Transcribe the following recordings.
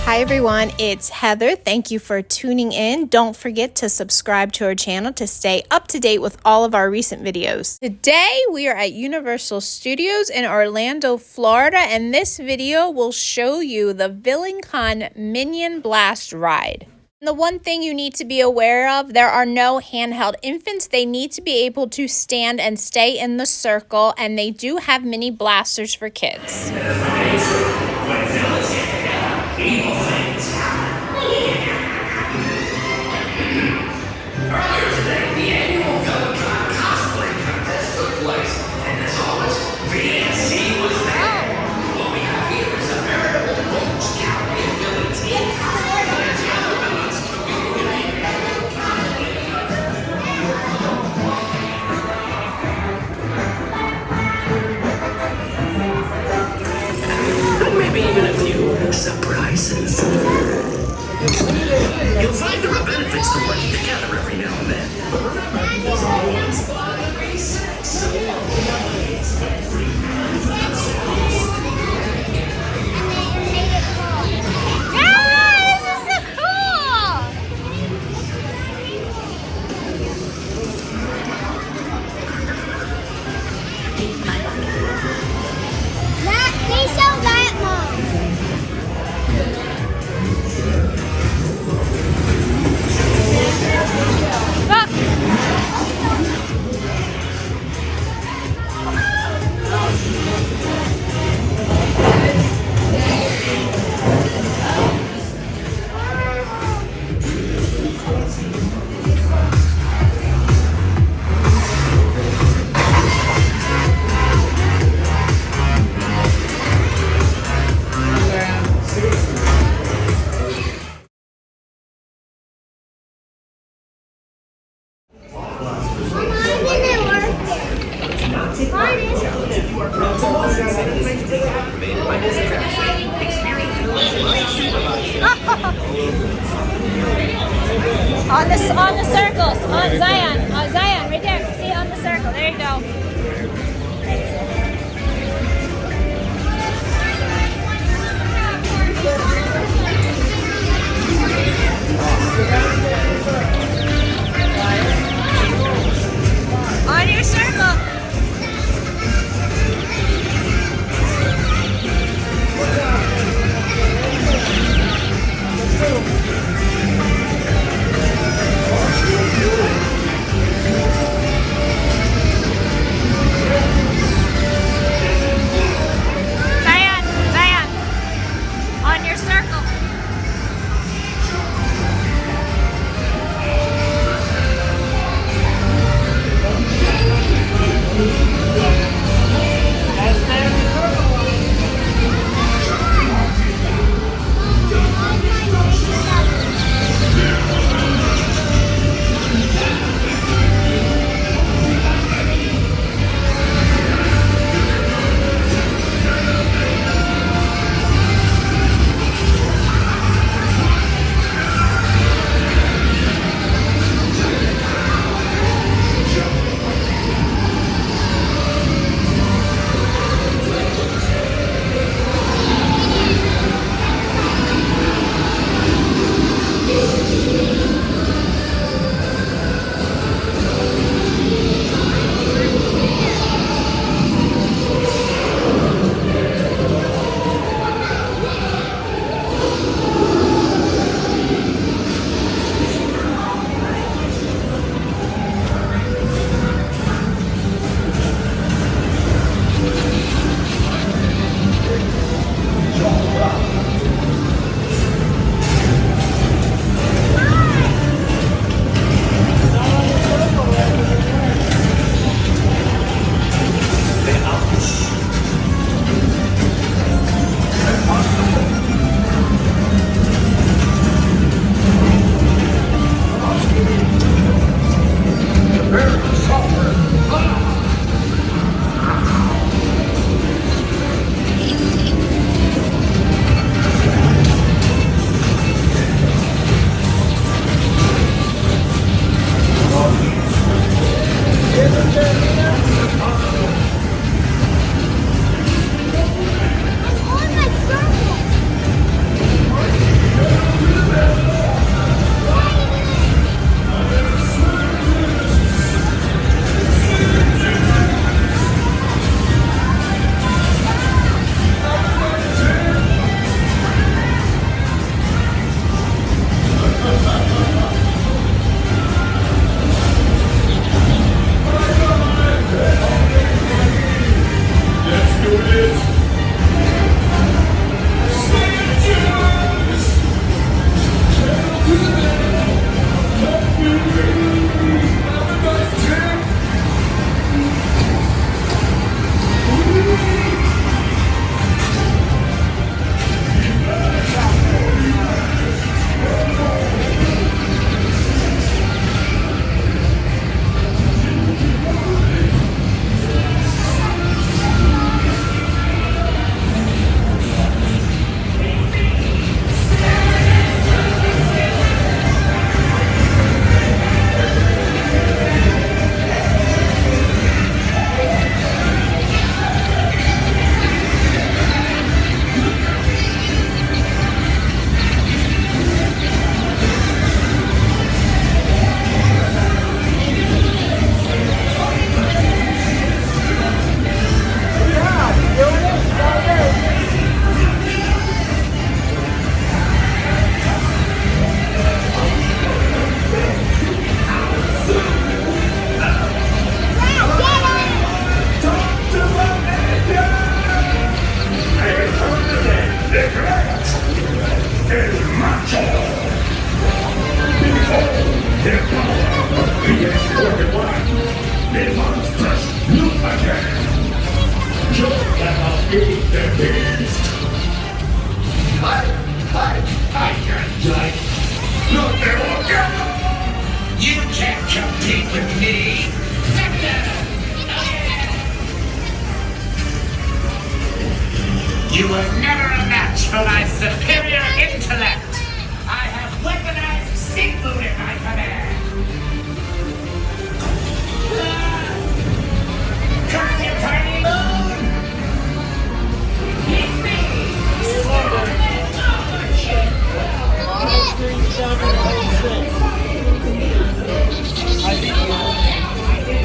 Hi everyone, it's Heather. Thank you for tuning in. Don't forget to subscribe to our channel to stay up to date with all of our recent videos. Today we are at Universal Studios in Orlando, Florida, and this video will show you the VillainCon Minion Blast ride. The one thing you need to be aware of, there are no handheld infants. They need to be able to stand and stay in the circle, and they do have mini blasters for kids. Evil things happen. Earlier today, the annual VillainCon cosplay contest took place, and as always, VNC was there. What we have here is a veritable rogues gallery of villains in cosplay as the other villains to be maybe even a few surprises. You'll find there are benefits to working together every now and then. But remember, there's always one on the circles, on Zion, right there. See, on the circle. There you go. On your circle. You were never a match for my superior intellect. I have weaponized seafood at my command. Come, you tiny moon! It's me!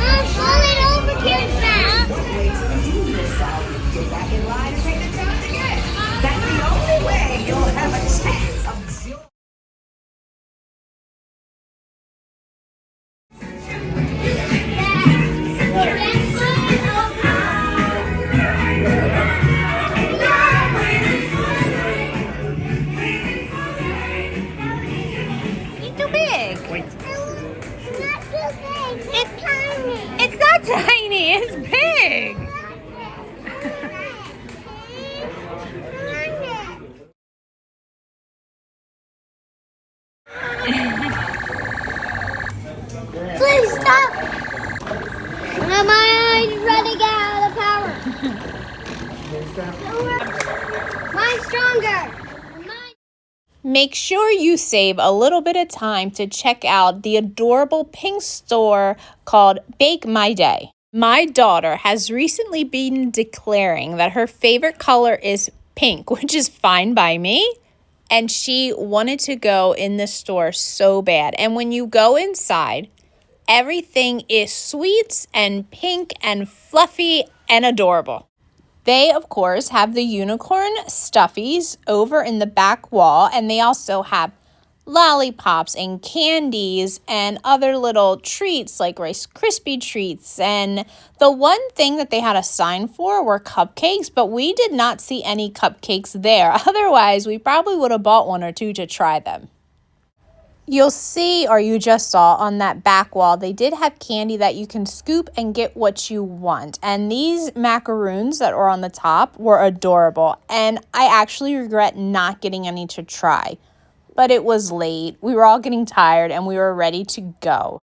I'm falling over here now. Get back in line and take the challenge again. That's the only way you'll have a chance of joy. He's too big. Not too big. It's tiny. It's not tiny, it's big. Please stop. My eyes running out of power. Mine's stronger. Make sure you save a little bit of time to check out the adorable pink store called Bake My Day. My daughter has recently been declaring that her favorite color is pink, which is fine by me. And she wanted to go in the store so bad. And when you go inside, everything is sweets and pink and fluffy and adorable. They, of course, have the unicorn stuffies over in the back wall, and they also have lollipops and candies and other little treats like Rice Krispie treats. And the one thing that they had a sign for were cupcakes, but we did not see any cupcakes there. Otherwise, we probably would have bought one or two to try them. You'll see, or you just saw on that back wall, they did have candy that you can scoop and get what you want. And these macaroons that are on the top were adorable. And I actually regret not getting any to try. But it was late, we were all getting tired, and we were ready to go.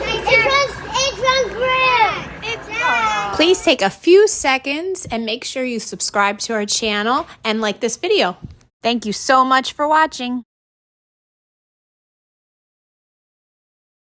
It's from Gru. Please take a few seconds and make sure you subscribe to our channel and like this video. Thank you so much for watching.